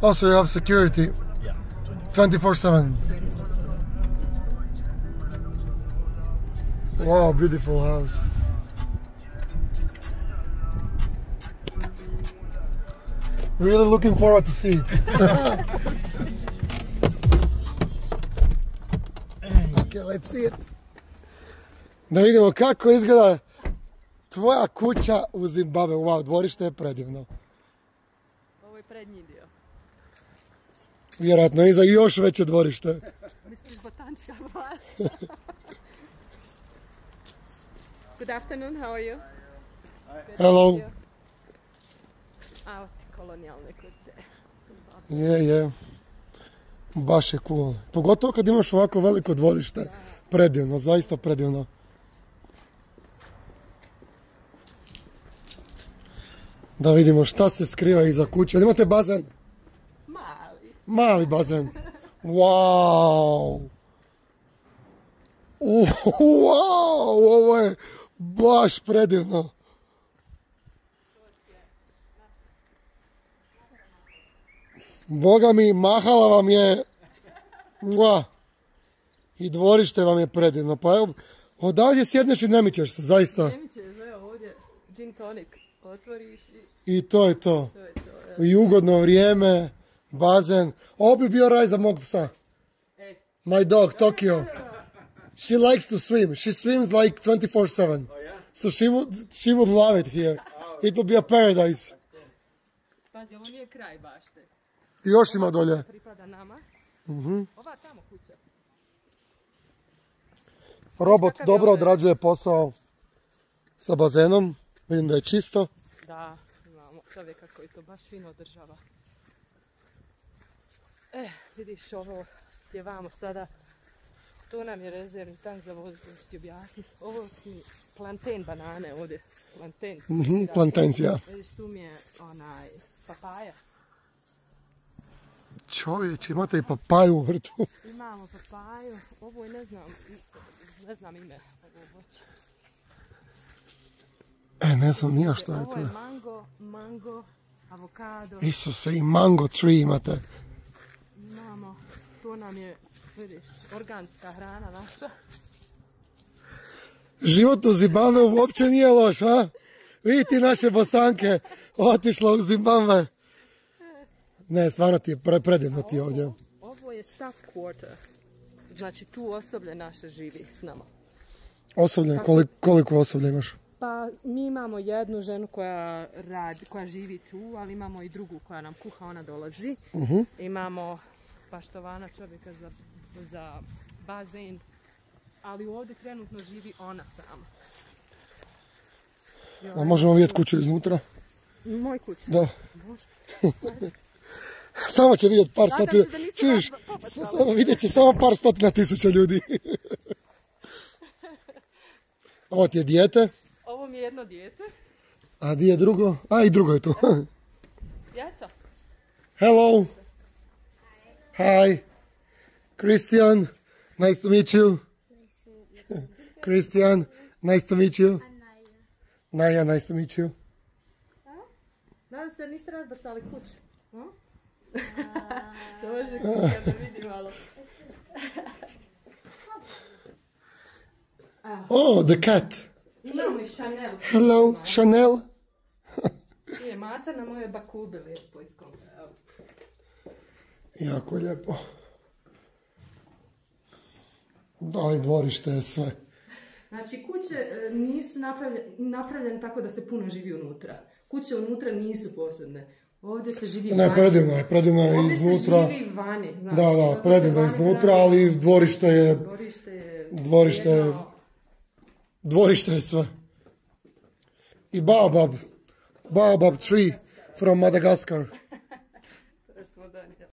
Also, you have security. Yeah, 24/7. Wow, beautiful house. Really looking forward to see it. Okay, let's see it. Da vidimo kako izgleda tvoja kuća u Zimbabwe. Wow, dvorište je predivno. Ovo je prednji dio. Vjerojatno iza još veće dvorište. Mislim, botančka bašta. Good afternoon, how are you? Hello. A, kolonijalne kuće. Je. Baš je cool. Pogotovo kad imaš ovako veliko dvorište. Predivno, zaista predivno. Da vidimo šta se skriva iza kuće. Imate bazen? Mali. Mali bazen. Wow! Wow! Ovo je baš predivno. Boga mi, mahala vam je. Mua. I dvorište vam je predivno. Pa evo, odavdje sjedneš i ne mičeš se, zaista. Ne mičeš, evo ovdje gin tonic otvoriš I to je to. to je to. I ugodno vrijeme, bazen. Ovo bi bio raj za mog psa. Ej. My dog, Tokyo. She likes to swim. She swims like 24/7. Oh yeah? So she would love it here. It would be a paradise. Pazi, ovo nije kraj bašte. I još ima dolje. Pripada nama. Ova tamo kuća. Robot Kakav je dobro ovo? odrađuje posao sa bazenom. Vidim da je čisto. Da, imamo čovjeka koji to baš fino održava. Vidiš ovo gdje vamo sada. Tu nam je rezervni tank za voz, da ću ti objasniti. Ovo su plantain banane ovdje. Plantain. Plantensija. Vidiš, tu mi je onaj papaja. Čovječ, imate i papaju u vrtu. Imamo papaju. Ovo je, ne znam ime ovo voće. Ne znam nija što je Ovo to. je mango, avokado. Isuse, i mango tree imate. Imamo, tu nam je, vidiš, organska hrana naša. Život u Zimbabwe uopće nije loš, a? Vidite naše bosanke otišla u Zimbabwe. Ne, stvarno ti je predivno ti ovdje. Ovo je staff quarter. Znači tu osoblje naše živi s nama. Osoblje, koliko osoblja imaš? Pa mi imamo jednu ženu koja živi tu, ali imamo i drugu koja nam kuha, ona dolazi. Imamo paštovana čovjeka za bazen, ali ovdje trenutno živi ona sama. A možemo vidjeti kuću iznutra? Moj kuć. Da. Samo će vidjeti par stotina. da nisi Čuješ? popatala. Vidjet će samo par stotina tisuća ljudi. Ovo ti je dijete. Ovo mi je jedno dijete. A di je drugo? A i drugo je tu. Djeca. Hello. Hi. Christian. Nice to meet you. Christian. Nice to meet you. Naya, nice to meet you. Nadam se da niste razbacali kuć. Dođe kuća da vidi malo. Oh, the cat. Imamo i Chanel. Hello, Chanel. Je maca na moje bakube lijepo iskompe. Jako lijepo. Da, i dvorište je sve. Znači kuće nisu napravljene tako da se puno živi unutra. Kuće unutra nisu posebne. Ovdje se živi vani. Ne, predivno je iznutra. Ovdje se živi vani. Znači, Da, predivno je iznutra, ali dvorište je dvorište je sve. I baobab tree from Madagascar.